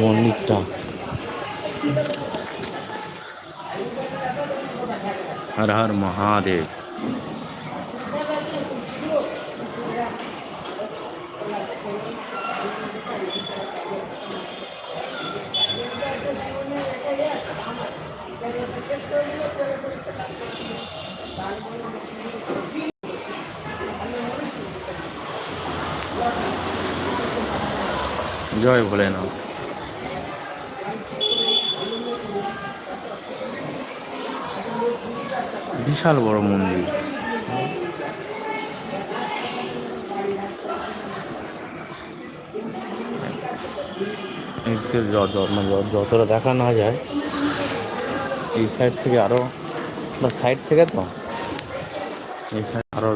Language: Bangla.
মন্দিরটা হর হর মহাদেব। জয় ভোলেনাথ। বিশাল বড় মন্দির। যতটা দেখা না যায় এই সাইড থেকে আরো, সাইড থেকে তো এই সাইড আরো